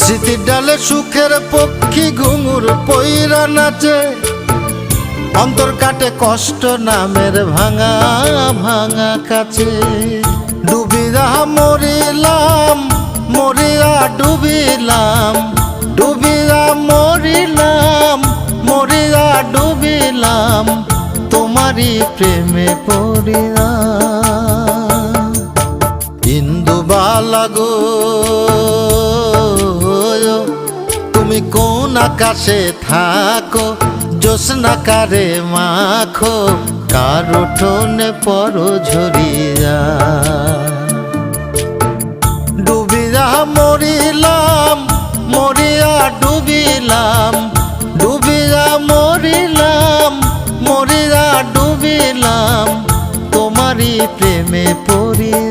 স্মৃতির ডালে সুখের পক্ষী ঘুঙুর পইরা নাচে, অন্তর কাটে কষ্ট নামের ভাঙা ভাঙা কাছে। ডুবিয়া মরিলাম, মরিয়া ডুবিলাম, ডুবিয়া মরিলাম, মরিয়া ডুবিলাম, তোমারই প্রেমে পড়িয়া। ইন্দুবালা গো তুমি কোন আকাশে থাকো, জ্যোৎস্না কারে মাখো, কার উঠোনে পর ঝরিয়া। ডুবিয়া মরিলাম, মরিয়া ডুবিলাম, ডুবিয়া মরিলাম, মরিয়া ডুবিলাম, তোমারই প্রেমে পড়িয়া।